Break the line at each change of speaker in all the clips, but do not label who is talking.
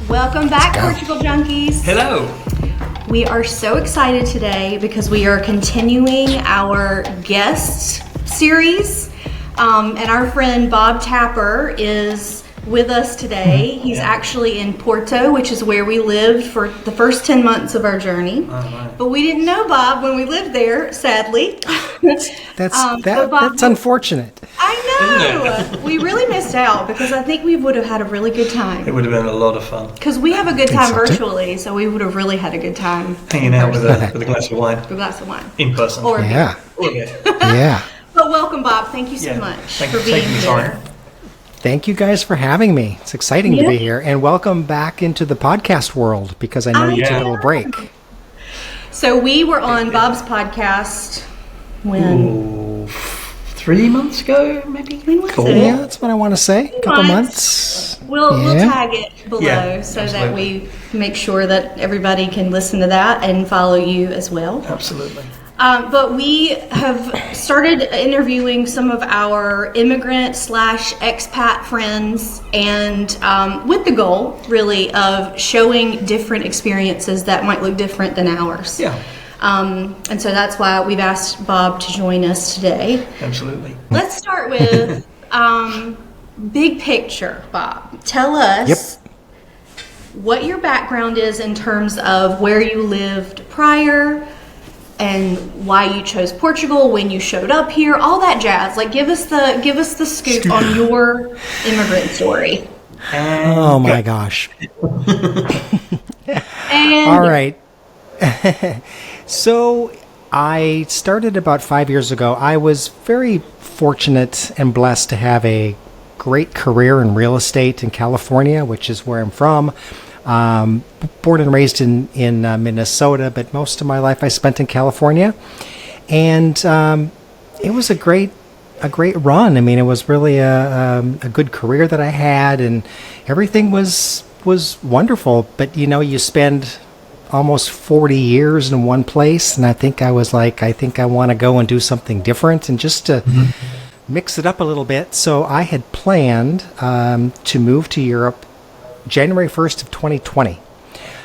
Welcome back, Portugal Junkies.
Hello.
We are so excited today because we are continuing our guest series. And our friend Bob Tapper is with us today. He's actually in Porto, which is where we lived for the first 10 months of our journey.
Right.
But we didn't know Bob when we lived there, sadly.
That's unfortunate.
I know. We really missed out because I think we would have had a really good time.
It would have been a lot of fun.
Because we have a good time virtually, so we would have really had a good time.
Hanging out with a glass of wine.
A glass of wine.
In person.
Or
Yeah. Yeah.
But welcome, Bob. Thank you so much for being here.
Thank you guys for having me. It's exciting to be here. And welcome back into the podcast world because I know you took a little break.
So we were on Bob's podcast when?
3 months ago, maybe?
Cool. Yeah, that's what I want to say. A couple months.
We'll tag it below so that we make sure that everybody can listen to that and follow you as well.
Absolutely.
But we have started interviewing some of our immigrant/expat friends, and with the goal, really, of showing different experiences that might look different than ours.
Yeah.
And so that's why we've asked Bob to join us today.
Absolutely.
Let's start with big picture, Bob. Tell us what your background is in terms of where you lived prior, and why you chose Portugal, when you showed up here, all that jazz. Like, give us the scoop on your immigrant story.
Oh my gosh. All right. So I started about 5 years ago. I was very fortunate and blessed to have a great career in real estate in California, which is where I'm from. Born and raised in Minnesota, but most of my life I spent in California, and it was a great run. I mean, it was really a good career that I had, and everything was wonderful. But you spend almost 40 years in one place, and I think I was like, I think I want to go and do something different, and just to mix it up a little bit. So I had planned to move to Europe January 1st of 2020.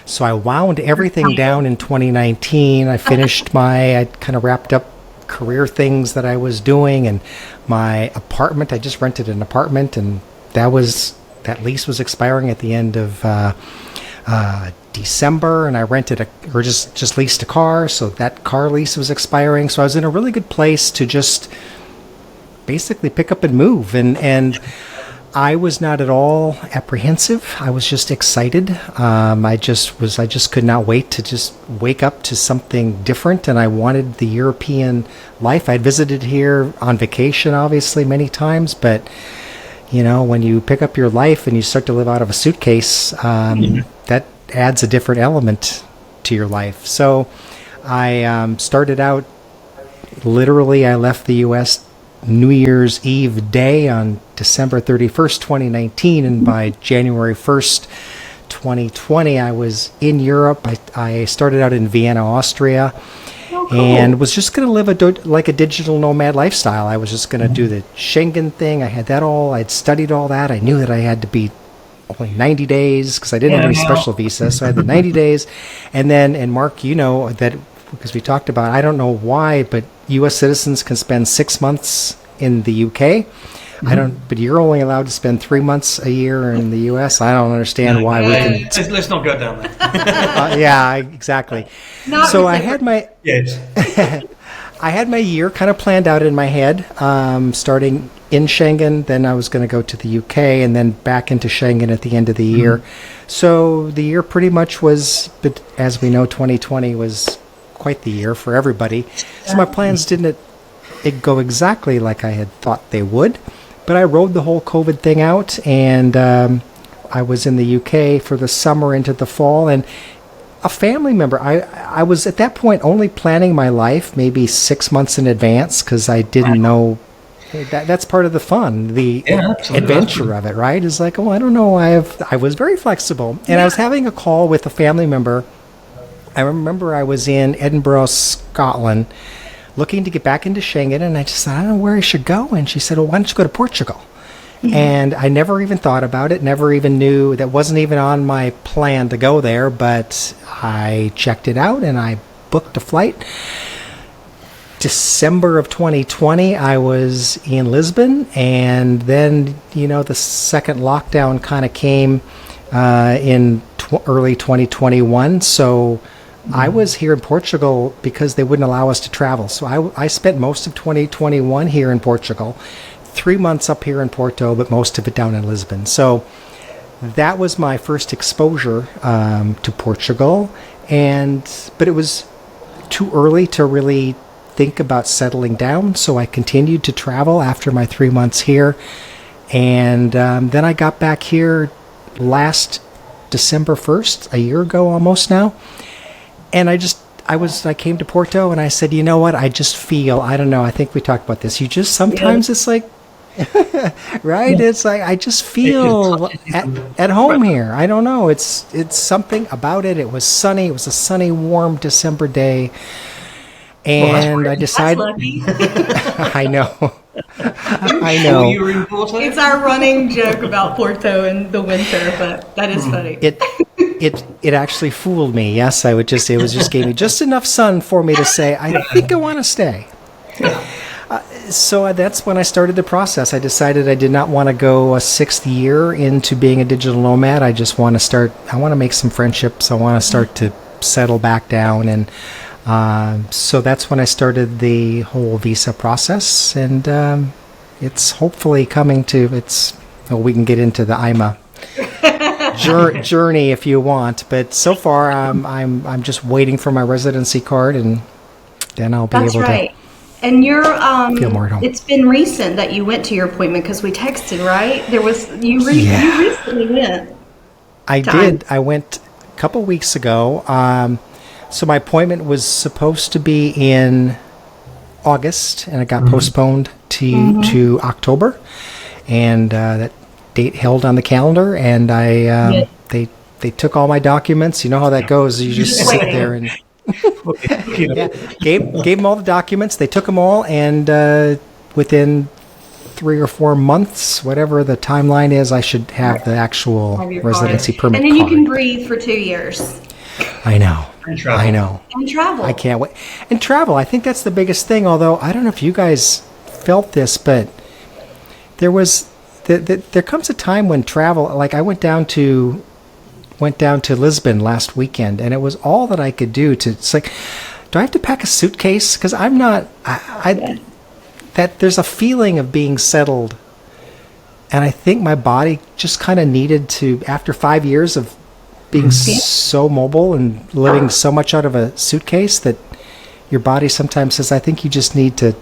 So I wound everything down in 2019. I finished I kind of wrapped up career things that I was doing, and my apartment, I just rented an apartment, and that lease was expiring at the end of December, and I just leased a car, so that car lease was expiring. So I was in a really good place to just basically pick up and move, and I was not at all apprehensive. I was just excited. I just could not wait to just wake up to something different, and I wanted the European life. I'd visited here on vacation, obviously, many times, but when you pick up your life and you start to live out of a suitcase, that adds a different element to your life. So I started out, literally, I left the U.S. New Year's Eve day on December 31st, 2019, and by January 1st, 2020, I was in Europe. I started out in Vienna, Austria, and was just going to live like a digital nomad lifestyle. I was just going to do the Schengen thing. I had that all. I'd studied all that. I knew that I had to be only 90 days because I didn't have any special visa, so I had the 90 days. And then, and Mark, you know that because we talked about, I don't know why, but U.S. citizens can spend 6 months in the UK. But you're only allowed to spend 3 months a year in the U.S. I don't understand why we can.
Let's not go down there.
Yeah, exactly. So I had my I had my year kind of planned out in my head, starting in Schengen. Then I was going to go to the UK and then back into Schengen at the end of the year. So the year pretty much was, but as we know, 2020 was quite the year for everybody. So my plans didn't go exactly like I had thought they would. But I rode the whole COVID thing out, and I was in the UK for the summer into the fall, and a family member, I was at that point only planning my life maybe 6 months in advance because I didn't know. That's part of the fun, the adventure of it, right? It's like, I don't know. I was very flexible, and I was having a call with a family member. I remember I was in Edinburgh, Scotland, looking to get back into Schengen, and I just said, I don't know where I should go. And she said, well, why don't you go to Portugal? And I never even thought about it, never even knew, that wasn't even on my plan to go there, but I checked it out and I booked a flight. December of 2020, I was in Lisbon, and then, the second lockdown kind of came in early 2021. So I was here in Portugal because they wouldn't allow us to travel. So I spent most of 2021 here in Portugal, 3 months up here in Porto, but most of it down in Lisbon. So that was my first exposure to Portugal, but it was too early to really think about settling down. So I continued to travel after my 3 months here, and then I got back here last December 1st, a year ago almost now, and I came to Porto and I said, you know what, I just feel, I don't know, I think we talked about this, sometimes it's like, right? Yeah. It's like, I just feel at home here. I don't know. It's something about it. It was sunny. It was a sunny, warm December day. And I decided, I know. I know.
You were in Porto?
It's our running joke about Porto in the winter, but that is funny.
It actually fooled me. Yes, it just gave me just enough sun for me to say, I think I want to stay. So that's when I started the process. I decided I did not want to go a 6th year into being a digital nomad. I just want to I want to make some friendships. I want to start to settle back down. And so that's when I started the whole visa process. And it's hopefully coming to, we can get into the IMA journey if you want. But so far, I'm just waiting for my residency card, and then I'll be able to.
And you're,
feel more at home.
It's been recent that you went to your appointment because we texted, right? You recently went.
I did. I went a couple weeks ago. So my appointment was supposed to be in August, and it got postponed to October, and that date held on the calendar. And they took all my documents. You know how that goes. You just sit there and. Gave them all the documents. They took them all, and within 3 or 4 months, whatever the timeline is, I should have the actual residency permit.
And then you can breathe for 2 years.
I know.
And travel.
I know.
And travel.
I can't wait. And travel. I think that's the biggest thing. Although I don't know if you guys felt this, but there comes a time when travel. Like I went down to Lisbon last weekend, and it was all that I could do it's like, do I have to pack a suitcase? Because I'm not, that there's a feeling of being settled. And I think my body just kind of needed to, after 5 years of being so mobile and living so much out of a suitcase, that your body sometimes says, I think you just need to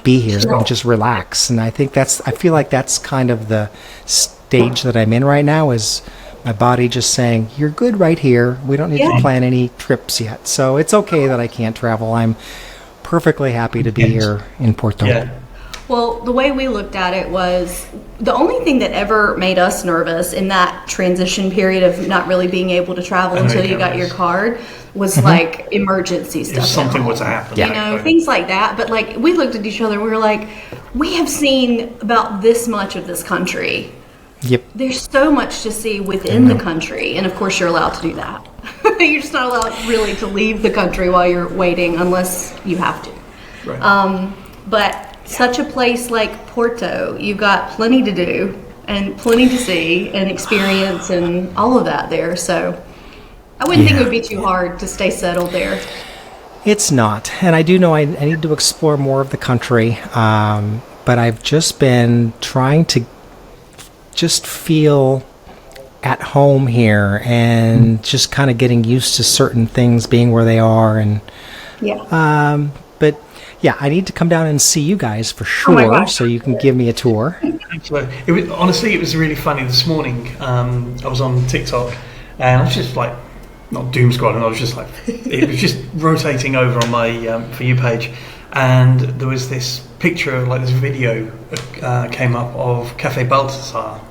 be here and just relax. And I feel like that's kind of the stage that I'm in right now, is my body just saying, you're good right here. We don't need to plan any trips yet. So it's okay that I can't travel. I'm perfectly happy to be here in Porto.
Yeah.
Well, the way we looked at it was, the only thing that ever made us nervous in that transition period of not really being able to travel until you got your card was like emergency stuff.
If something were to happen.
You know, things like that. But like, we looked at each other and we were like, we have seen about this much of this country.
Yep.
There's so much to see within the country, and of course you're allowed to do that. You're just not allowed really to leave the country while you're waiting unless you have to.
Right.
But such a place like Porto, you've got plenty to do and plenty to see and experience and all of that there. So I wouldn't think it would be too hard to stay settled there.
It's not. And I do know I need to explore more of the country. But I've just been trying to just feel at home here and just kind of getting used to certain things being where they are. And but yeah, I need to come down and see you guys for sure, so you can give me a tour.
Absolutely. Honestly, it was really funny this morning. I was on TikTok, and I was just like, not doom scrolling, I was just like, it was just rotating over on my For You page, and there was this picture of like this video came up of Cafe Baltasar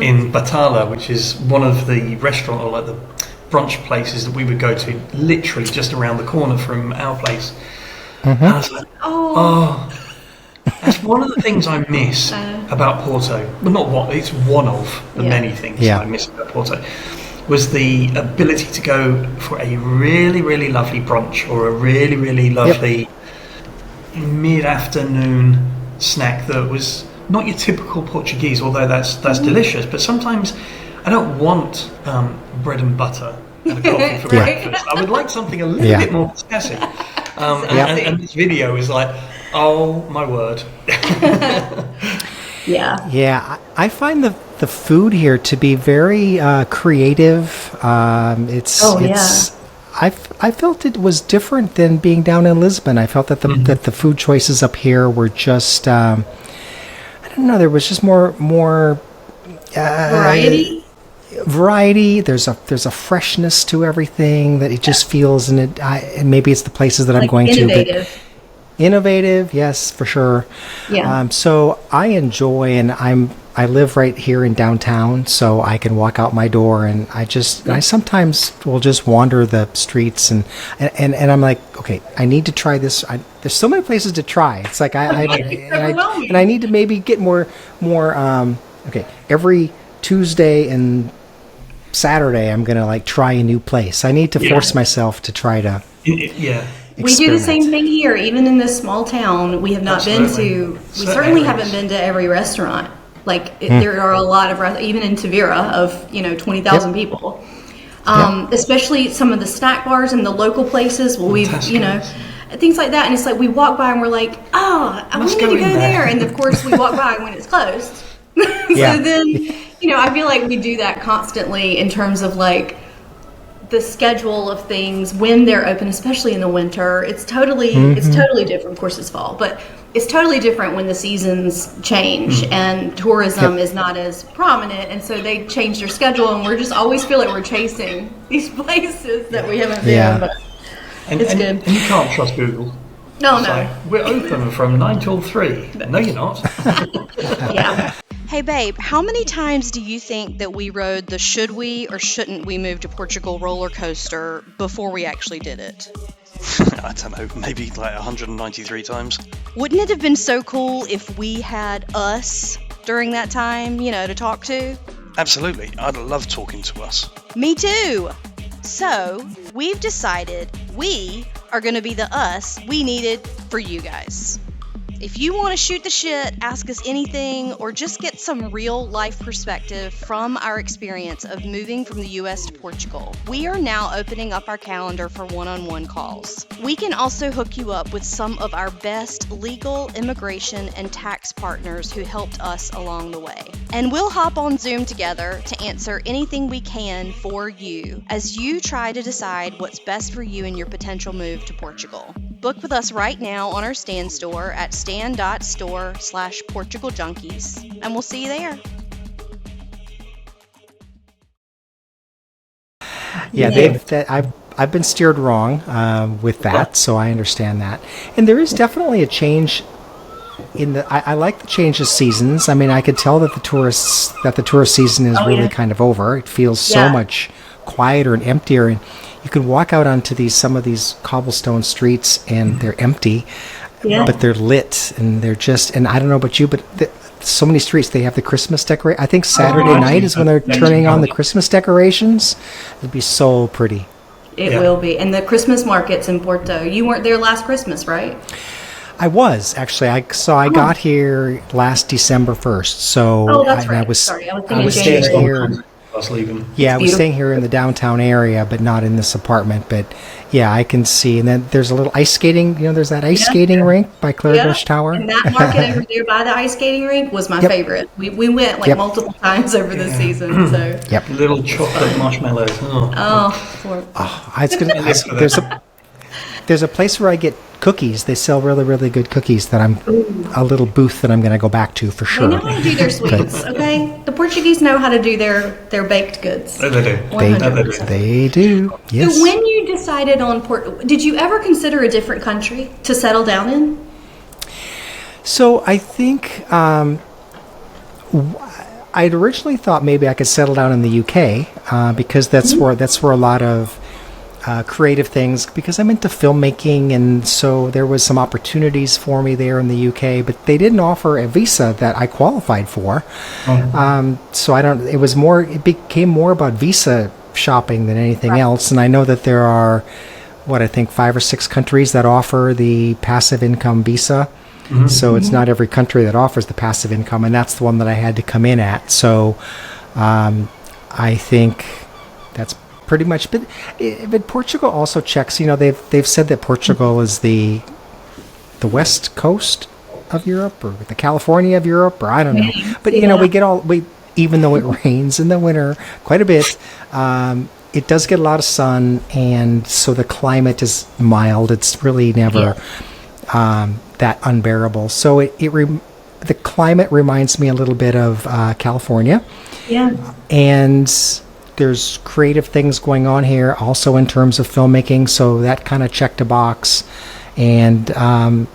in Batala, which is one of the restaurant or like the brunch places that we would go to, literally just around the corner from our place. And I was like, That's one of the things I miss about Porto. Well, not one. It's one of the many things I miss about Porto. Was the ability to go for a really, really lovely brunch or a really, really lovely mid-afternoon snack that was not your typical Portuguese, although that's delicious. But sometimes I don't want bread and butter and a coffee for breakfast. I would like something a little bit more classic. And this video is like, oh my word.
Yeah, I find the food here to be very creative. I felt it was different than being down in Lisbon. I felt that the food choices up here were just I don't know. There was just more variety. There's a freshness to everything that it just feels, and maybe it's the places that I'm going to. Innovative, yes, for sure. Yeah. So I enjoy, and I live right here in downtown, so I can walk out my door, and I sometimes will just wander the streets, and I'm like, okay, I need to try this. There's so many places to try. It's like and I need to maybe get more. Okay, every Tuesday and Saturday, I'm gonna like try a new place. I need to force myself to try to.
We do the same thing here. Even in this small town, we have not been to. We certainly haven't been to every restaurant. Like there are a lot of even in Tavira of 20,000 people. Especially some of the snack bars and the local places. Well, we've things like that, and it's like we walk by and we're like, oh, I wanted to go there, and of course we walk by when it's closed. So then I feel like we do that constantly in terms of like the schedule of things when they're open, especially in the winter. It's totally different. Of course, it's fall, but it's totally different when the seasons change and tourism is not as prominent, and so they change their schedule, and we're just always feel like we're chasing these places that we haven't been. But it's good.
And you can't trust Google.
No.
Like, we're open from 9 till 3. No, you're not.
Hey babe, how many times do you think that we rode the should we or shouldn't we move to Portugal roller coaster before we actually did it?
I don't know, maybe like 193 times.
Wouldn't it have been so cool if we had us during that time, to talk to?
Absolutely, I'd love talking to us.
Me too! So, we've decided we are going to be the us we needed for you guys. If you want to shoot the shit, ask us anything, or just get some real life perspective from our experience of moving from the US to Portugal, we are now opening up our calendar for one-on-one calls. We can also hook you up with some of our best legal, immigration, and tax partners who helped us along the way. And we'll hop on Zoom together to answer anything we can for you as you try to decide what's best for you in your potential move to Portugal. Book with us right now on our Stan store at stan.store/Portugal Junkies, and we'll see you there.
I've been steered wrong with that, so I understand that. And there is definitely a change in the. I like the change of seasons. I mean, I could tell that the tourist season is kind of over. It feels so much quieter and emptier, and you can walk out onto some of these cobblestone streets, and they're empty. Yeah. But they're lit, and they're just, and I don't know about you, but so many streets, they have the Christmas decoration. I think Saturday night is when they're turning on the Christmas decorations. It'd be so pretty.
It will be. And the Christmas markets in Porto, you weren't there last Christmas, right?
I was, actually. I got here last December 1st. So
that's right.
I was
staying
here.
Leaving.
Yeah, I was staying here in the downtown area, but not in this apartment. But yeah, I can see. And then there's a little ice skating. There's that ice skating rink by Clairbush Tower.
And that market over there by the ice skating rink was my favorite. We went multiple times over the season. So
little chocolate marshmallows.
There's a place where I get cookies. They sell really, really good cookies that a little booth that I'm going to go back to for sure.
They know how to do their sweets, okay? The Portuguese know how to do their baked goods.
They do.
100%.
They do, yes.
So when you decided on Porto, did you ever consider a different country to settle down in?
So I think I'd originally thought maybe I could settle down in the UK because that's where a lot of creative things because I'm into filmmaking, and so there was some opportunities for me there in the UK, but they didn't offer a visa that I qualified for. So it became more about visa shopping than anything else. And I know that there are, I think 5 or 6 countries that offer the passive income visa. So it's not every country that offers the passive income, and that's the one that I had to come in at. So I think that's pretty much. But Portugal also checks. They've said that Portugal is the west coast of Europe, or the California of Europe, or I don't know. But we even though it rains in the winter quite a bit. It does get a lot of sun, and so the climate is mild. It's really never that unbearable. So the climate reminds me a little bit of California.
Yeah.
And there's creative things going on here also in terms of filmmaking, so that kind of checked a box. And a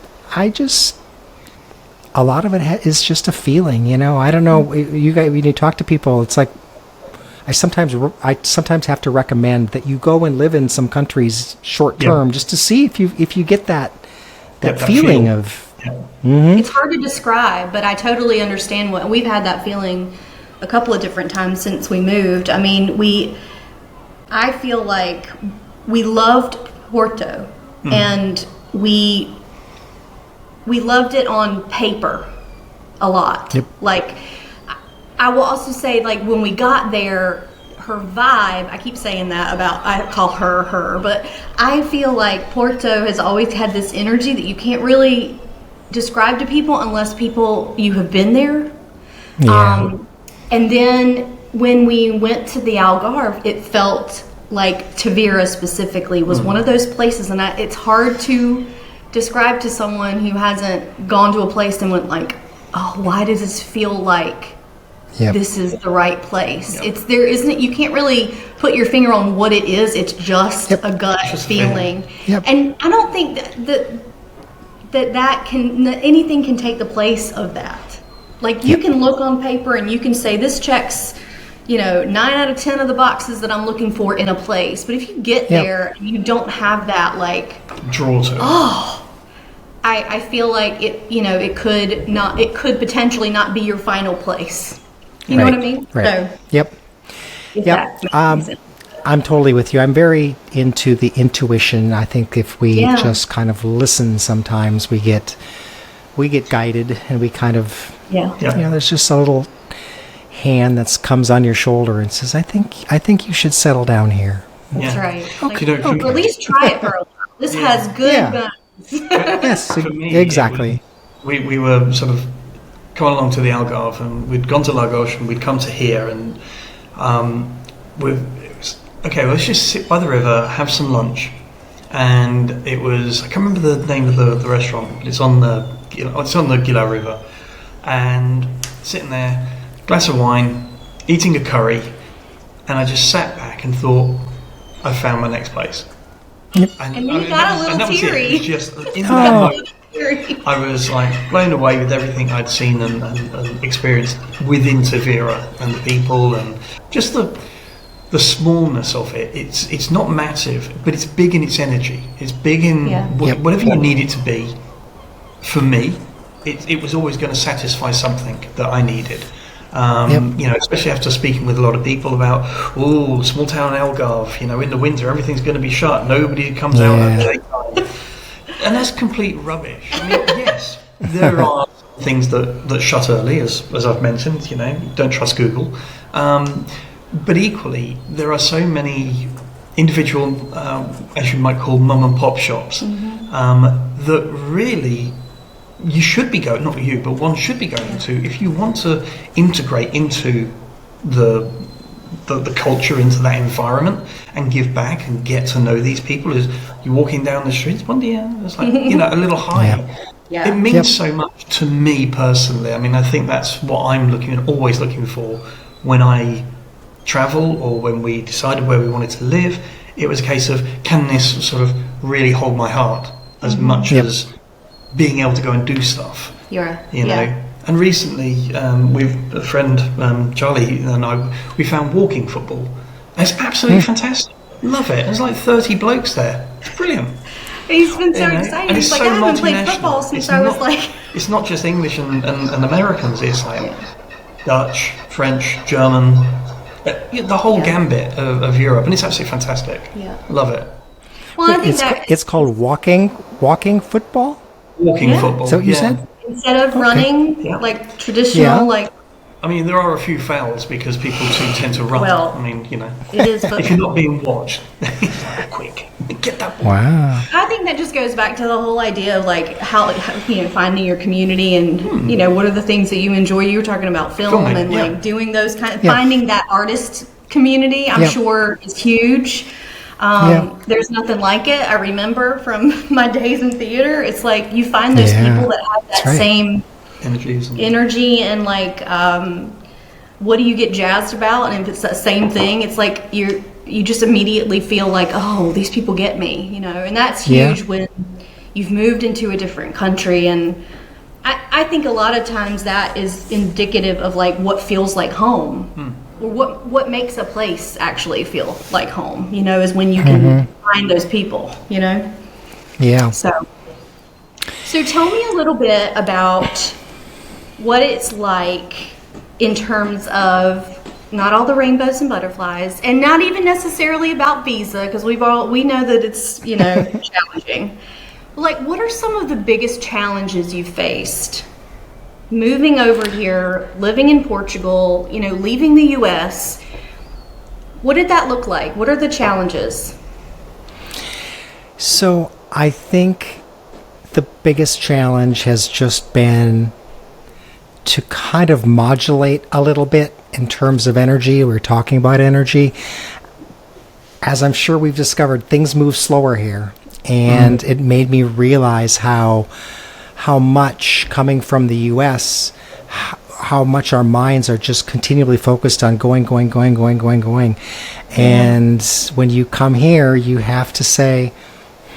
lot of it is just a feeling, I don't know, you guys, when you talk to people, it's like I sometimes have to recommend that you go and live in some countries short term just to see if you get that feeling of.
It's hard to describe, but I totally understand we've had that feeling a couple of different times since we moved. I mean, I feel like we loved Porto, and we loved it on paper a lot. Like, I will also say, like, when we got there, her vibe, I keep saying that I call her, but I feel like Porto has always had this energy that you can't really describe to people unless you have been there.
Yeah.
And then when we went to the Algarve, it felt like Tavira specifically was one of those places, and it's hard to describe to someone who hasn't gone to a place and went like, oh, why does this feel like this is the right place? You can't really put your finger on what it is. It's just a gut feeling. And I don't think that anything can take the place of that. Like, you can look on paper and you can say this checks, 9 out of 10 of the boxes that I'm looking for in a place. But if you get there and you don't have that, like,
draw to it.
I feel like it could potentially not be your final place. You know what I mean?
Right.
So,
Yep. I'm totally with you. I'm very into the intuition. I think if we just kind of listen, sometimes we get guided, and we kind of there's just a little hand that comes on your shoulder and says, I think you should settle down here.
That's right. Like,
at
least try it for a while. This has good guns.
Yes,
for me,
exactly.
We were sort of coming along to the Algarve, and we'd gone to Lagos, and we'd come to here, and let's just sit by the river, have some lunch. And it was, I can't remember the name of the restaurant, but it's on the Gila River. And sitting there, glass of wine, eating a curry, and I just sat back and thought, I found my next place.
And you got a little teary.
It was just in that moment, I was like blown away with everything I'd seen and experienced within Tavira, and the people, and just the smallness of it. It's not massive, but it's big in its energy. It's big in whatever you need it to be. For me, it was always going to satisfy something that I needed. Especially after speaking with a lot of people about, small town Algarve, in the winter everything's going to be shut, nobody comes out at daytime. And that's complete rubbish. I mean, yes, there are things that shut early, as I've mentioned, don't trust Google. But equally, there are so many individual, as you might call, mum and pop shops, that really you should be going, not you, but one should be going to, if you want to integrate into the culture, into that environment, and give back and get to know these people. As you're walking down the streets one day, it's like, a little high. It means so much to me personally. I mean, I think that's what I'm always looking for when I travel, or when we decided where we wanted to live. It was a case of, can this sort of really hold my heart as much as being able to go and do stuff? And recently, with a friend, Charlie and I, we found walking football. And it's absolutely fantastic. Love it. There's like 30 blokes there. It's brilliant.
He's been so
You know?
excited.
And
He's
it's
like,
so
I haven't played
multinational.
football since
It's
I was
not-
like.
It's not just English and Americans. It's like Dutch, French, German, the whole gambit of Europe, and it's absolutely fantastic.
Yeah.
Love it.
Well, I think
It's called walking football.
Walking
Yeah.
football.
So you
yeah.
said?
instead of running
Yeah.
like traditional,
Yeah.
like
I mean, there are a few fouls because people too tend to run.
Well,
I mean,
it is
if you're
football.
not being watched, quick, get that ball.
Wow.
I think that just goes back to the whole idea of like how finding your community and what are the things that you enjoy. You were talking about film
Filming,
and
yeah.
like doing those kind of
Yeah.
finding that artist community. I'm
Yeah.
sure is huge.
Yeah.
There's nothing like it. I remember from my days in theater. It's like you find those
Yeah.
people that have that
That's right.
same
Energies. And,
energy and like what do you get jazzed about, and if it's that same thing, it's like you just immediately feel like, oh, these people get me, and that's huge
Yeah.
when you've moved into a different country. And I think a lot of times that is indicative of like what feels like home, or what makes a place actually feel like home, is when you can find those people,
Yeah.
So tell me a little bit about what it's like in terms of not all the rainbows and butterflies, and not even necessarily about visa, because we know that it's challenging. Like, what are some of the biggest challenges you faced moving over here, living in Portugal, leaving the U.S.? What did that look like? What are the challenges?
So I think the biggest challenge has just been to kind of modulate a little bit in terms of energy. We're talking about energy. As I'm sure we've discovered, things move slower here. And it made me realize how much, coming from the U.S., how much our minds are just continually focused on going. And when you come here, you have to say,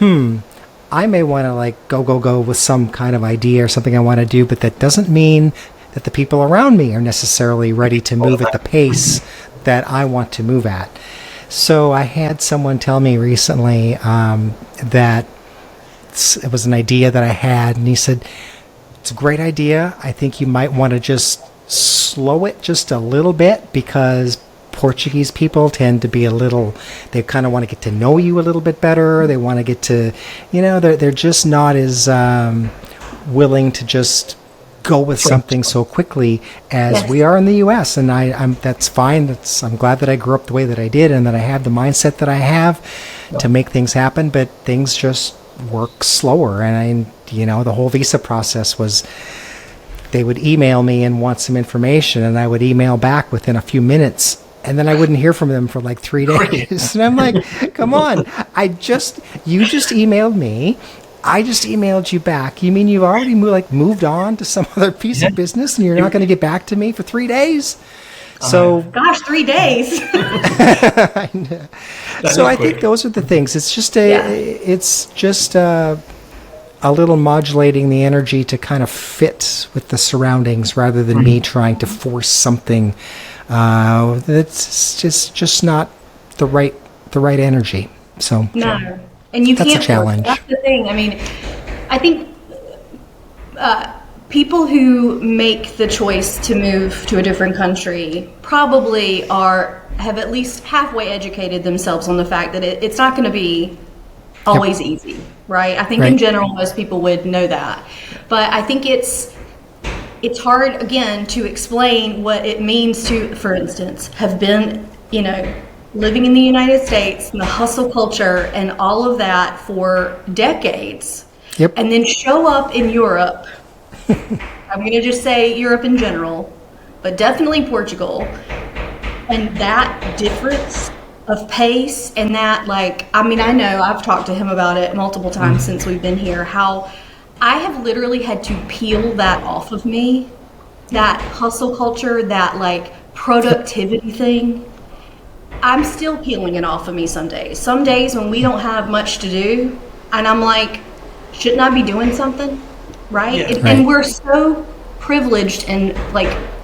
I may want to like go with some kind of idea or something I want to do, but that doesn't mean that the people around me are necessarily ready to move at the pace that I want to move at. So I had someone tell me recently that it was an idea that I had, and he said, it's a great idea. I think you might want to just slow it just a little bit, because Portuguese people tend to be they kind of want to get to know you a little bit better. They want to get to, they're just not as willing to just go with something so quickly as we are in the U.S. And I'm that's fine. I'm glad that I grew up the way that I did, and that I have the mindset that I have to make things happen. But things just work slower, and the whole visa process was, they would email me and want some information, and I would email back within a few minutes, and then I wouldn't hear from them for like 3 days. And I'm like, come on, you just emailed me. I just emailed you back. You mean you've already moved on to some other piece of business, and you're not going to get back to me for 3 days? So,
Gosh, 3 days.
I know. So I think those are the things. It's just a little modulating the energy to kind of fit with the surroundings, rather than me trying to force something that's just not the right energy. So
No. And you
That's a
can't.
challenge.
That's the thing. I mean, I think people who make the choice to move to a different country probably have at least halfway educated themselves on the fact that it's not going to be always easy, right? I think in general most people would know that, but I think it's hard again to explain what it means to, for instance, have been living in the United States and the hustle culture and all of that for decades.
Yep.
And then show up in Europe. I'm going to just say Europe in general, but definitely Portugal. And that difference of pace, and that I know I've talked to him about it multiple times since we've been here, how I have literally had to peel that off of me, that hustle culture, that productivity thing. I'm still peeling it off of me some days. Some days when we don't have much to do, and I'm like, shouldn't I be doing something? Right?
Yeah.
And we're so privileged and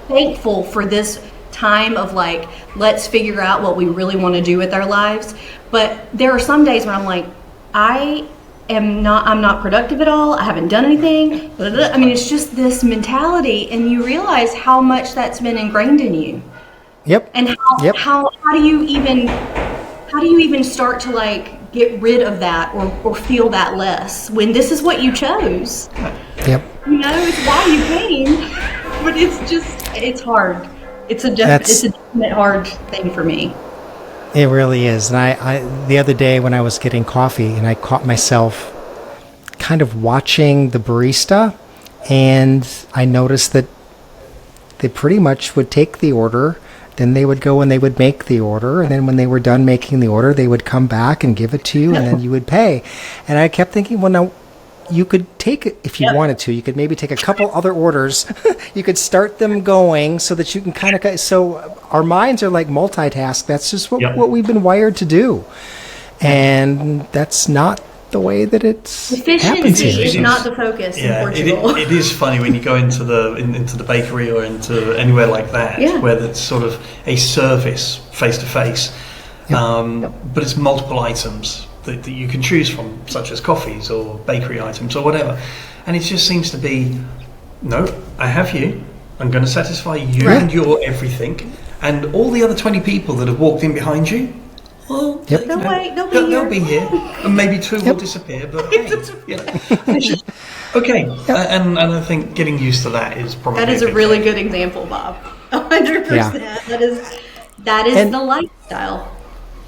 thankful for this time of like, let's figure out what we really want to do with our lives. But there are some days when I'm like, I'm not productive at all. I haven't done anything. Blah, blah, blah. I mean, it's just this mentality, and you realize how much that's been ingrained in you.
Yep.
And how do you even start to like get rid of that or feel that less when this is what you chose?
Yep.
You know, it's why you came, but it's hard. It's a definite hard thing for me.
It really is. And I the other day when I was getting coffee, and I caught myself kind of watching the barista, and I noticed that they pretty much would take the order, then they would go and they would make the order, and then when they were done making the order, they would come back and give it to you, and then you would pay. And I kept thinking, well, now you could take it if you wanted to. You could maybe take a couple other orders. You could start them going so that you can kind of. So our minds are like multitask. That's just what we've been wired to do, and that's not the way that it's
efficiency is not the focus in Portugal.
It is funny when you go into the bakery or into anywhere like that, where it's sort of a service face to face, but it's multiple items that you can choose from, such as coffees or bakery items or whatever, and it just seems to be, no, I have you, I'm going to satisfy you and your everything, and all the other 20 people that have walked in behind you, well, they'll be here, and maybe two will disappear, but hey, okay. And I think getting used to that is probably
a really good example, Bob. 100%. That is the lifestyle.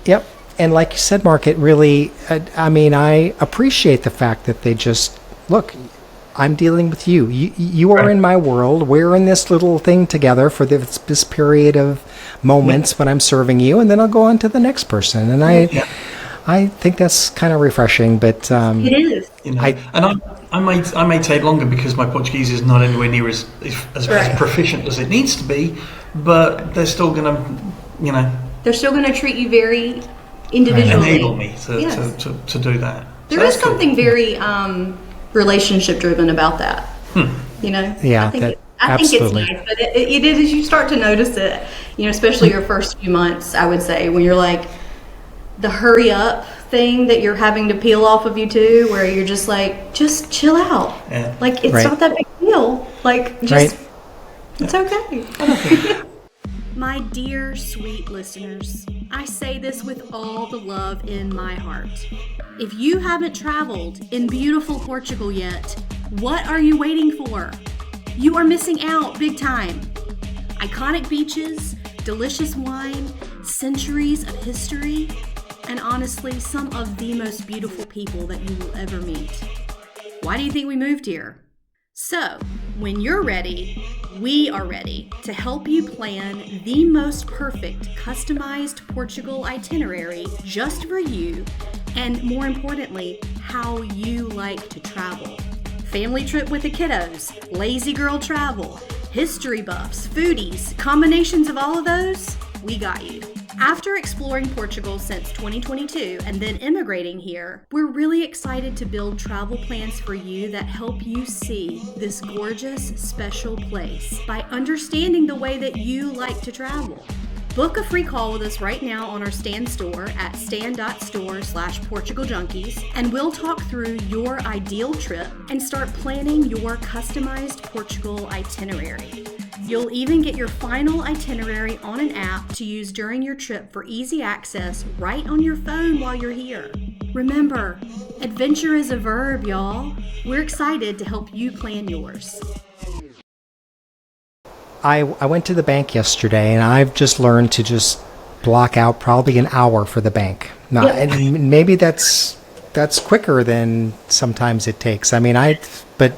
Yep. And like you said, Mark, it really, I appreciate the fact that they just, look, I'm dealing with you. You are in my world. We're in this little thing together for this period of moments when I'm serving you, and then I'll go on to the next person. And I think that's kind of refreshing, but...
it is.
You know, I may take longer because my Portuguese is not anywhere near as proficient as it needs to be, but they're still going to,
They're still going to treat you very individually.
Enable me to do that.
There is something very relationship driven about that. You know?
Yeah,
I think it's nice, but it is as you start to notice it, especially your first few months, I would say, when you're like the hurry up thing that you're having to peel off of you too, where you're just like, just chill out. Yeah. Like, it's not that big deal. Like, just, it's okay. My dear, sweet listeners, I say this with all the love in my heart. If you haven't traveled in beautiful Portugal yet, what are you waiting for? You are missing out big time. Iconic beaches, delicious wine, centuries of history, and honestly, some of the most beautiful people that you will ever meet. Why do you think we moved here? So, when you're ready, we are ready to help you plan the most perfect customized Portugal itinerary just for you, and more importantly, how you like to travel. Family trip with the kiddos, lazy girl travel, history buffs, foodies, combinations of all of those, we got you. After exploring Portugal since 2022 and then immigrating here, we're really excited to build travel plans for you that help you see this gorgeous, special place by understanding the way that you like to travel. Book a free call with us right now on our Stan store at stan.store/Portugal Junkies, and we'll talk through your ideal trip and start planning your customized Portugal itinerary. You'll even get your final itinerary on an app to use during your trip for easy access right on your phone while you're here. Remember, adventure is a verb, y'all. We're excited to help you plan yours.
I went to the bank yesterday, and I've just learned to just block out probably an hour for the bank. Now, and maybe that's quicker than sometimes it takes. But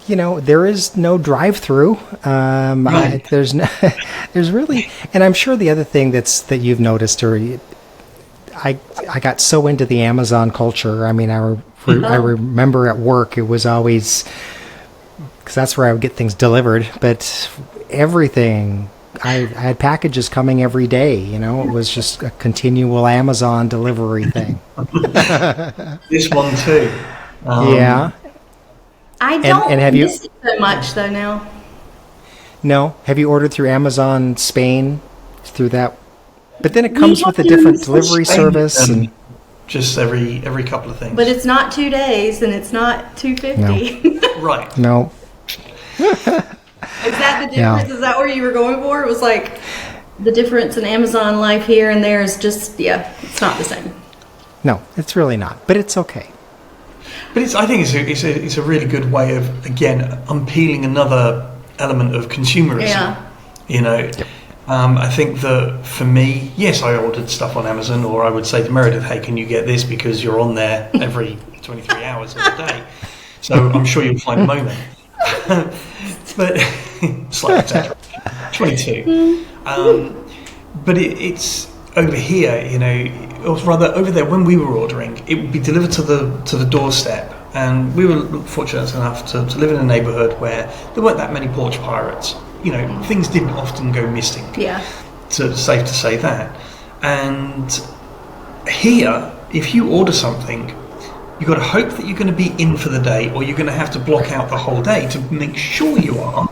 there is no drive-through. There's really, and I'm sure the other thing that you've noticed, or I got so into the Amazon culture. I remember at work it was always, because that's where I would get things delivered. But everything, I had packages coming every day. It was just a continual Amazon delivery thing.
This one too.
Yeah.
I don't miss it so much though now.
No? Have you ordered through Amazon Spain through that? But then it comes with a different delivery service. And
just every couple of things.
But it's not 2 days, and it's not $2.50.
No.
Right.
No.
Is that the difference?
Yeah.
Is that where you were going for? It was like the difference in Amazon life here and there is just, it's not the same.
No, it's really not. But it's okay.
But I think it's a really good way of, again, unpeeling another element of consumerism.
Yeah.
You know, I think that for me, yes, I ordered stuff on Amazon, or I would say to Meredith, hey, can you get this because you're on there every 23 hours of the day. So I'm sure you'll find a moment. But slight exaggeration, 22. But it's over here, you know, or rather over there when we were ordering, it would be delivered to the doorstep. And we were fortunate enough to live in a neighbourhood where there weren't that many porch pirates. You know, things didn't often go missing.
Yeah.
So it's safe to say that. And here, if you order something, you've got to hope that you're going to be in for the day, or you're going to have to block out the whole day to make sure you are.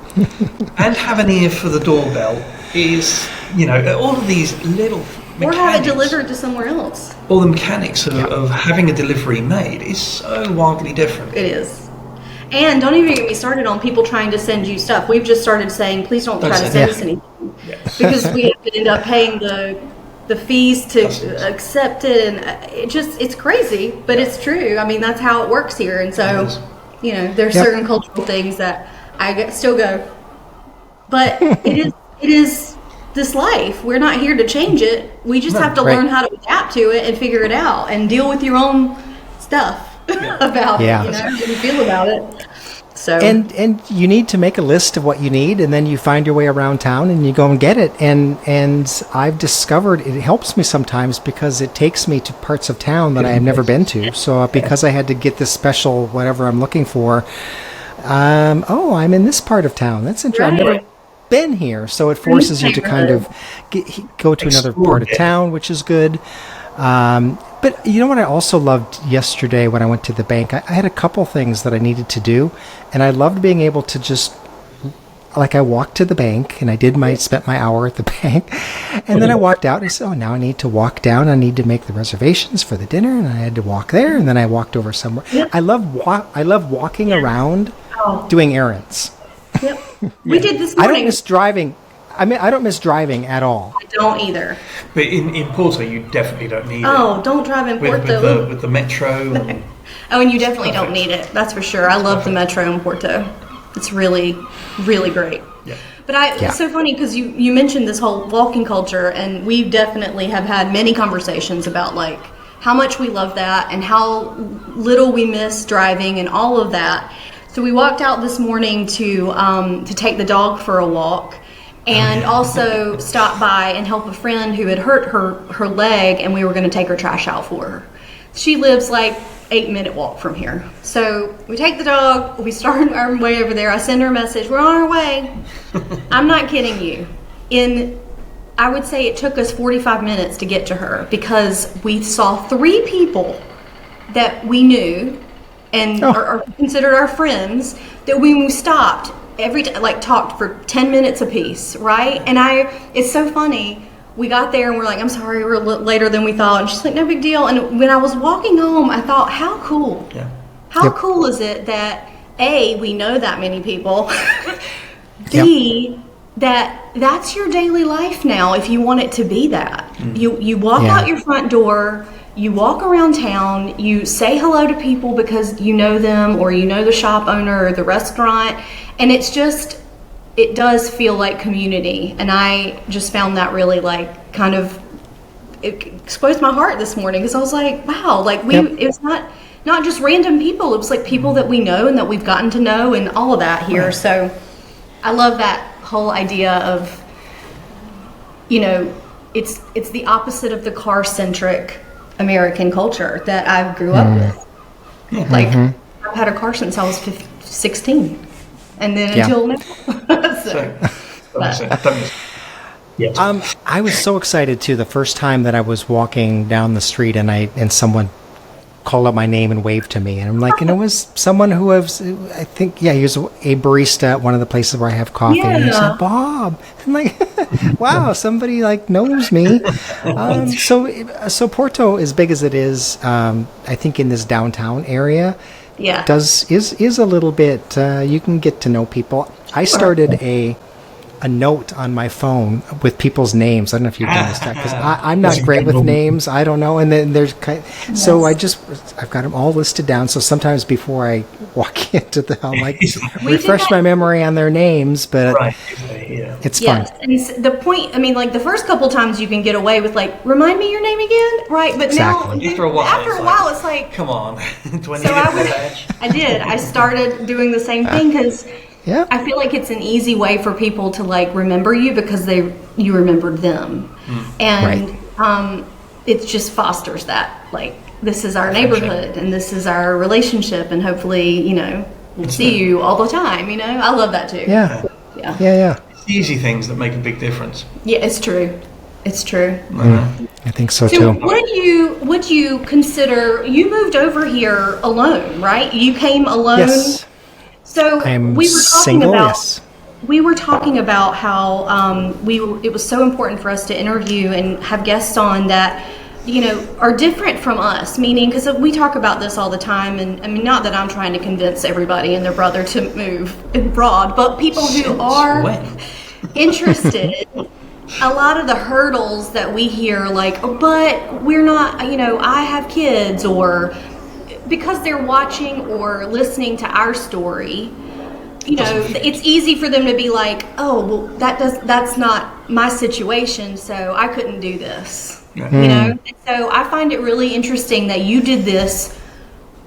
And have an ear for the doorbell is, you know, all of these little mechanics.
Or have it delivered to somewhere else.
All the mechanics of having a delivery made is so wildly different.
It is. And don't even get me started on people trying to send you stuff. We've just started saying, please don't try to send us anything.
Yeah.
Because we have to end up paying the fees to accept it. And it's crazy, but it's true. I mean, that's how it works here. And so, you know, there's certain cultural things that I still go, but it is this life. We're not here to change it. We just have to learn how to adapt to it and figure it out and deal with your own stuff about it, you know, how you feel about it. So
and you need to make a list of what you need, and then you find your way around town and you go and get it. And I've discovered it helps me sometimes because it takes me to parts of town that I have never been to. So because I had to get this special whatever I'm looking for, I'm in this part of town. That's interesting. I've never been here, so it forces you to kind of go to another part of town, which is good. But you know what I also loved yesterday when I went to the bank? I had a couple things that I needed to do, and I loved being able to just, like, I walked to the bank, and spent my hour at the bank, and then I walked out, and I said, now I need to walk down, I need to make the reservations for the dinner, and I had to walk there, and then I walked over somewhere. I love walking around doing errands.
Yep. We did this morning.
I don't miss driving. I don't miss driving at all.
I don't either.
But in Porto, you definitely don't need it.
Oh, don't drive in Porto.
With the metro.
And you definitely don't need it. That's for sure. I love the metro in Porto. It's really, really great. Yeah. But it's so funny because you mentioned this whole walking culture, and we definitely have had many conversations about like how much we love that and how little we miss driving and all of that. So we walked out this morning to take the dog for a walk. And also stopped by and help a friend who had hurt her leg, and we were going to take her trash out for her. She lives like 8-minute walk from here. So we take the dog, we start our way over there. I send her a message, we're on our way. I'm not kidding you. I would say it took us 45 minutes to get to her because we saw 3 people that we knew and are considered our friends that when we stopped, talked for 10 minutes apiece, right? And it's so funny. We got there and we're like, I'm sorry, we're a little later than we thought. And she's like, no big deal. And when I was walking home, I thought, how cool. Yeah. How cool is it that A, we know that many people, B, that's your daily life now if you want it to be that. You walk out your front door, you walk around town, you say hello to people because you know them or you know the shop owner or the restaurant, and it does feel like community. And I just found that really it exposed my heart this morning because I was like, wow, it was not just random people, it was like people that we know and that we've gotten to know and all of that here. Right. So I love that whole idea of, you know, it's the opposite of the car-centric American culture that I grew up with. I've had a car since I was 16, and then until now.
I was so excited too the first time that I was walking down the street and someone called out my name and waved to me. And I'm like, and it was someone who was, I think, he was a barista at one of the places where I have coffee. And he said, Bob. I'm like, wow, somebody like knows me. So Porto, as big as it is, I think in this downtown area, is a little bit, you can get to know people. I started a note on my phone with people's names. I don't know if you've done this, because I'm not great with names. I don't know. And then there's so I've got them all listed down. So sometimes before I walk into I'm like, refresh my memory on their names, but it's fun.
And the point, I mean, like the first couple times you can get away with like, remind me your name again, right? But
exactly.
now
after a while,
it's like,
come on.
I started doing the same thing because I feel like it's an easy way for people to like remember you because you remembered them, and it just fosters that like this is our neighborhood and this is our relationship, and hopefully we'll see you all the time. I love that too.
Yeah.
It's the easy things that make a big difference.
Yeah, it's true.
I think so too.
So would you consider, you moved over here alone, right? You came alone.
Yes.
So
I'm
we were talking
single,
about
yes.
We were talking about how it was so important for us to interview and have guests on that are different from us. Meaning, because we talk about this all the time, and I mean, not that I'm trying to convince everybody and their brother to move abroad, but people who are interested. A lot of the hurdles that we hear, like, but we're not, I have kids, or because they're watching or listening to our story, it's easy for them to be like, oh, well, that's not my situation, so I couldn't do this. And so I find it really interesting that you did this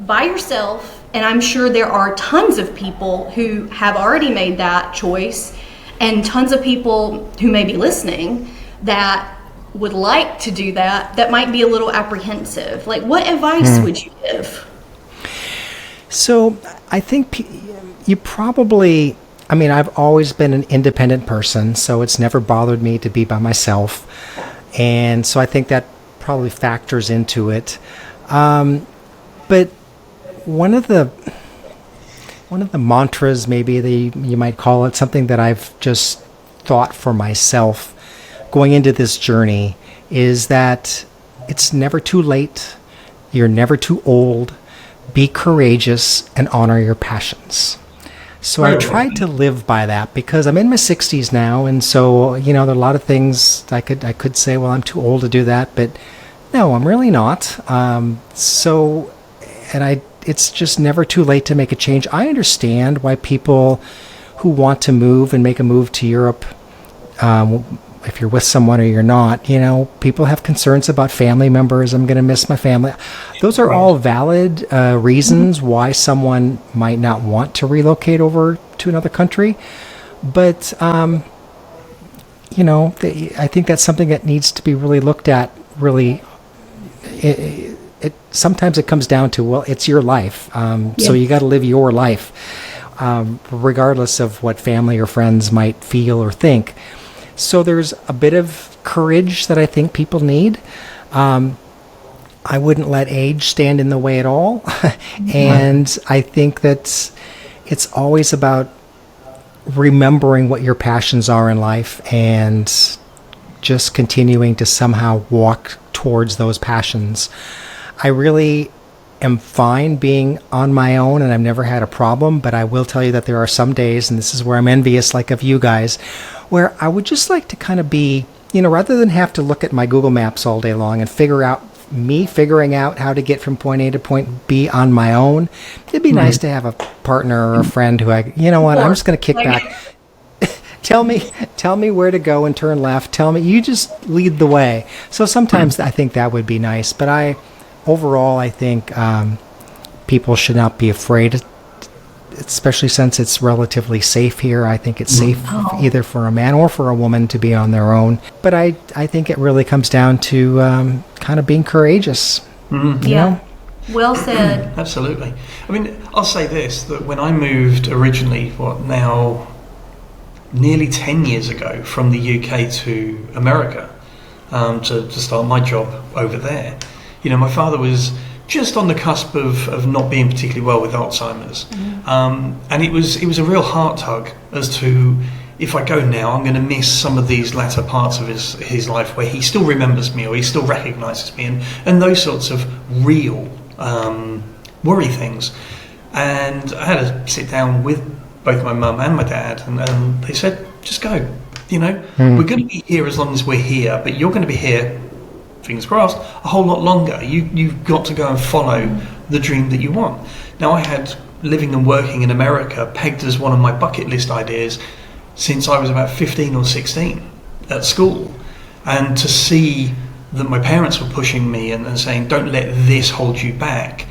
by yourself, and I'm sure there are tons of people who have already made that choice, and tons of people who may be listening that would like to do that might be a little apprehensive. Like, what advice would you give?
So I think you probably, I've always been an independent person, so it's never bothered me to be by myself. And so I think that probably factors into it. But one of the mantras, maybe you might call it, something that I've just thought for myself going into this journey, is that it's never too late. You're never too old. Be courageous and honor your passions. So I tried to live by that, because I'm in my 60s now, and so there are a lot of things I could say, well, I'm too old to do that, but no, I'm really not. It's just never too late to make a change. I understand why people who want to move and make a move to Europe, if you're with someone or you're not, people have concerns about family members. I'm going to miss my family. Those are all valid reasons why someone might not want to relocate over to another country. But, I think that's something that needs to be really looked at, really. Sometimes it comes down to, well, it's your life. So you got to live your life, regardless of what family or friends might feel or think. So there's a bit of courage that I think people need. I wouldn't let age stand in the way at all. And I think that it's always about remembering what your passions are in life and just continuing to somehow walk towards those passions. I really am fine being on my own, and I've never had a problem, but I will tell you that there are some days, and this is where I'm envious, like of you guys, where I would just like to kind of be, rather than have to look at my Google Maps all day long and figuring out how to get from point A to point B on my own, it'd be nice to have a partner or a friend who I'm just going to kick back. Tell me where to go and turn left. You just lead the way. So sometimes I think that would be nice, but overall, I think people should not be afraid, especially since it's relatively safe here. I think it's safe either for a man or for a woman to be on their own. But I think it really comes down to kind of being courageous. You know?
Well said.
Absolutely. I'll say this, that when I moved originally, nearly 10 years ago from the UK to America, to start my job over there, my father was just on the cusp of not being particularly well with Alzheimer's. And it was a real heart tug as to, if I go now, I'm going to miss some of these latter parts of his life where he still remembers me or he still recognises me, and those sorts of real worry things. And I had to sit down with both my mum and my dad, and they said, just go. We're going to be here as long as we're here, but you're going to be here, fingers crossed, a whole lot longer. You've got to go and follow the dream that you want. Now, I had living and working in America pegged as one of my bucket list ideas since I was about 15 or 16 at school. And to see that my parents were pushing me and saying, don't let this hold you back.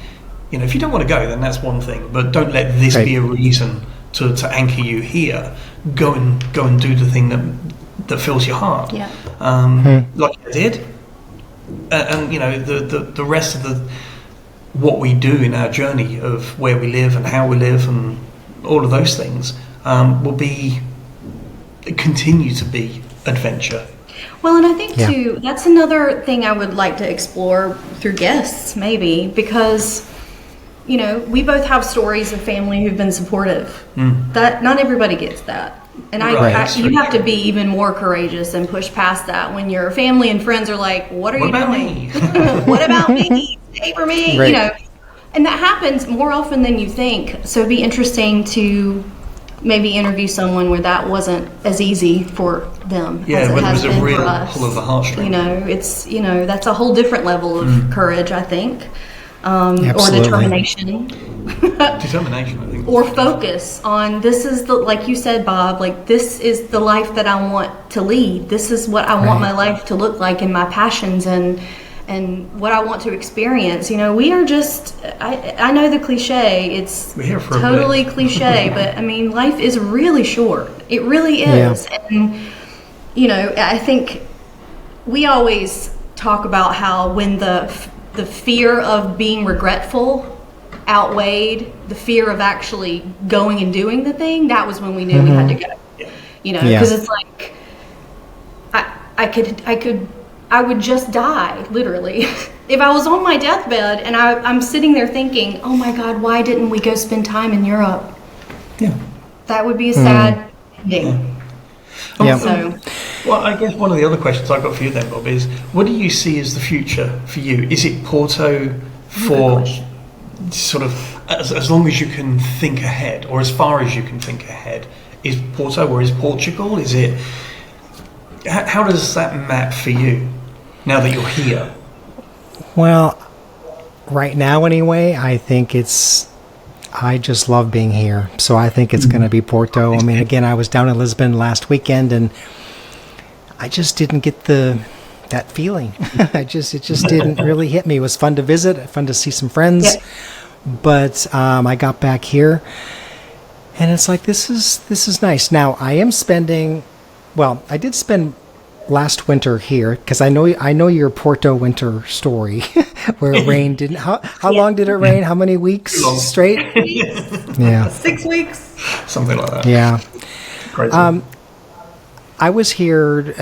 If you don't want to go, then that's one thing, but don't let this be a reason to anchor you here. Go and do the thing that fills your heart.
Yeah.
Like I did. And the rest of what we do in our journey of where we live and how we live and all of those things will continue to be adventure.
Well, and I think too, that's another thing I would like to explore through guests, maybe, because we both have stories of family who've been supportive. That not everybody gets that. And you have to be even more courageous and push past that when your family and friends are like, what are you doing? What about me? Stay for me.
Right.
And that happens more often than you think. So it'd be interesting to maybe interview someone where that wasn't as easy for them as it has been for us.
Pull of the heartstrings.
It's that's a whole different level of courage, I think. Or determination.
Determination, I think.
Or focus on, this is like you said, Bob, this is the life that I want to lead. This is what I want my life to look like, and my passions and what I want to experience. We are just, I know the cliche, it's totally cliche, but I mean, life is really short. It really is. And, I think we always talk about how when the fear of being regretful outweighed the fear of actually going and doing the thing, that was when we knew we had to go. Because it's like I would just die, literally. If I was on my deathbed and I'm sitting there thinking, oh my God, why didn't we go spend time in Europe?
Yeah.
That would be a sad ending. So,
well, I guess one of the other questions I've got for you then, Bob, is what do you see as the future for you? Is it Porto for sort of as long as you can think ahead, or as far as you can think ahead? Is Porto, or is Portugal? Is it? How does that map for you now that you're here?
Well, right now anyway, I think I just love being here. So I think it's going to be Porto. I mean, again, I was down in Lisbon last weekend and I just didn't get that feeling. It just didn't really hit me. It was fun to visit, fun to see some friends. But I got back here and it's like, this is nice. Now I am spending, I did spend last winter here because I know your Porto winter story where it rained. How long did it rain? How many weeks straight?
6 weeks,
something like that.
Yeah.
Crazy.
I was here.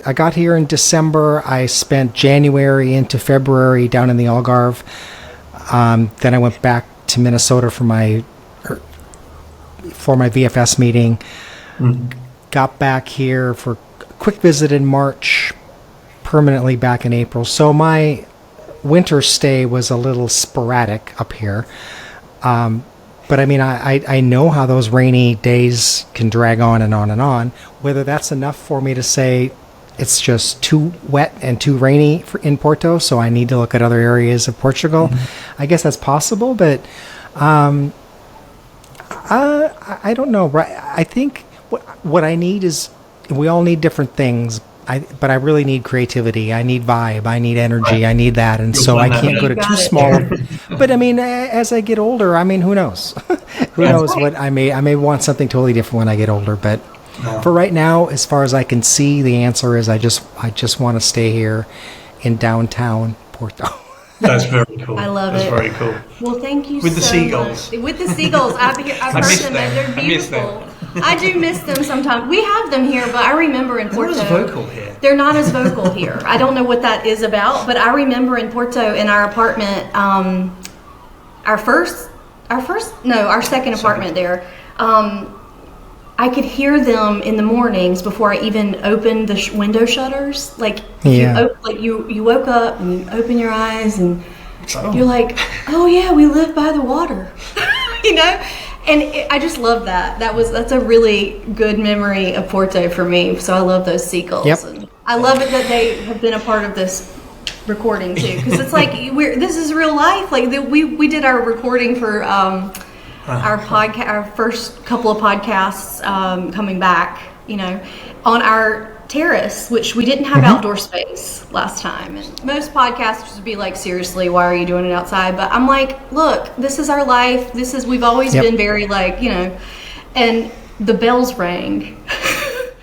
I got here in December. I spent January into February down in the Algarve. Then I went back to Minnesota for my VFS meeting. Got back here for a quick visit in March, permanently back in April. So my winter stay was a little sporadic up here. But I mean, I know how those rainy days can drag on and on and on. Whether that's enough for me to say it's just too wet and too rainy in Porto, so I need to look at other areas of Portugal. I guess that's possible, but I don't know. I think what I need is, we all need different things. But I really need creativity. I need vibe. I need energy. I need that. And so I can't go to too small. But I mean, as I get older, I mean, who knows? Who knows what I may want something totally different when I get older. But for right now, as far as I can see, the answer is I just want to stay here in downtown Porto.
That's very cool.
I love
That's
it.
very cool.
Well, thank you
With the
so
seagulls.
much. With the seagulls. I've heard
miss
them,
them.
and they're
I miss
beautiful.
them.
I do miss them sometimes. We have them here, but I remember in
They're
Porto.
not as vocal here.
They're not as vocal here. I don't know what that is about, but I remember in Porto in our apartment, our second apartment there. I could hear them in the mornings before I even opened the window shutters. Like, you woke up and you open your eyes and you're like, oh yeah, we live by the water, you know. And I just love that. That's a really good memory of Porto for me. So I love those seagulls.
Yep.
And I love it that they have been a part of this recording too, because it's like this is real life. Like we did our recording for our podcast, our first couple of podcasts coming back, you know, on our terrace, which we didn't have outdoor space last time. And most podcasters would be like, seriously, why are you doing it outside? But I'm like, look, this is our life. We've always been very like, you know, and the bells rang.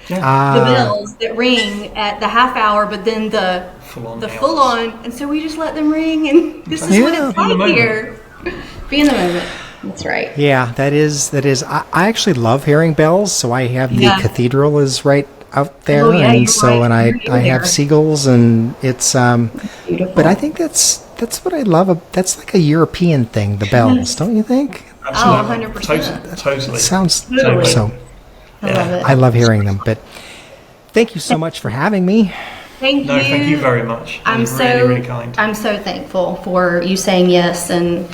The bells that ring at the half hour, but then the full on, and so we just let them ring, and this is what it's like here. Be in the moment. That's right.
Yeah, that is. I actually love hearing bells. So I have the cathedral is right out there,
Oh, yeah,
and
you're
so
right.
and
You're
I
there.
have seagulls, and it's
Beautiful.
But I think that's what I love. That's like a European thing. The bells, don't you think?
Absolutely.
100%.
Totally.
It sounds
Totally.
so.
I love it.
I love hearing them. But thank you so much for having me.
Thank you.
No, thank you very much.
I'm
You're really, really kind.
I'm so thankful for you saying yes, and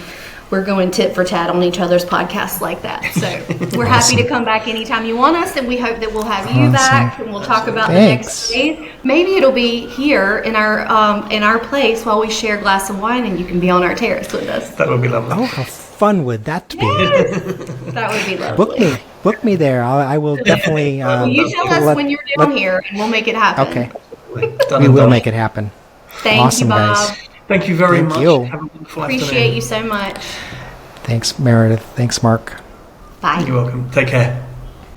we're going tit for tat on each other's podcasts like that. So we're happy to come back anytime you want us, and we hope that we'll have you back, and we'll talk about the next phase. Maybe it'll be here in our place while we share a glass of wine, and you can be on our terrace with us.
That would be lovely.
Oh, how fun would that be?
That would be lovely.
Book me there. I will definitely.
Well, you tell us when you're down here, and we'll make it happen.
Okay,
Done
we
and
will
done.
make it happen.
Thank
Awesome,
you, Bob.
guys.
Thank you very
Thank
much.
you.
Have a wonderful
Appreciate
afternoon.
you so much.
Thanks, Meredith. Thanks, Mark.
Bye.
You're welcome. Take care.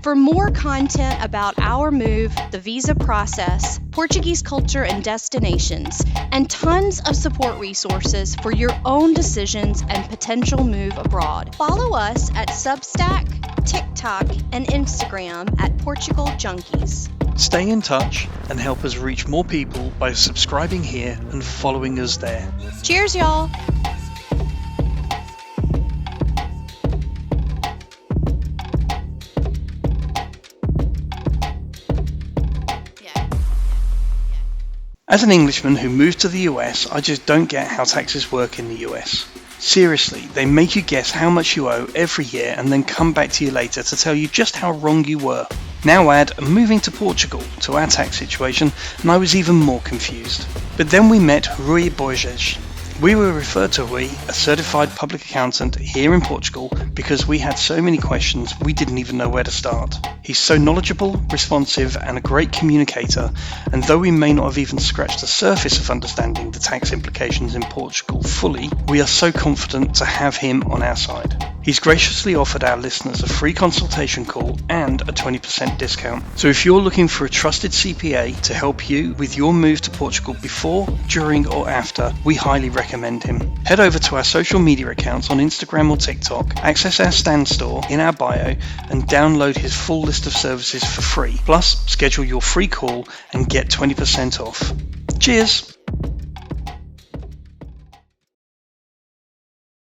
For more content about our move, the visa process, Portuguese culture and destinations, and tons of support resources for your own decisions and potential move abroad, follow us at Substack, TikTok, and Instagram at Portugal Junkies.
Stay in touch and help us reach more people by subscribing here and following us there.
Cheers, y'all!
As an Englishman who moved to the US, I just don't get how taxes work in the US. Seriously, they make you guess how much you owe every year and then come back to you later to tell you just how wrong you were. Now add moving to Portugal to our tax situation, and I was even more confused. But then we met Rui Borges. We were referred to Rui, a certified public accountant here in Portugal, because we had so many questions we didn't even know where to start. He's so knowledgeable, responsive, and a great communicator, and though we may not have even scratched the surface of understanding the tax implications in Portugal fully, we are so confident to have him on our side. He's graciously offered our listeners a free consultation call and a 20% discount. So if you're looking for a trusted CPA to help you with your move to Portugal before, during, or after, we highly recommend him. Head over to our social media accounts on Instagram or TikTok, access our stand store in our bio, and download his full list of services for free. Plus, schedule your free call and get 20% off. Cheers!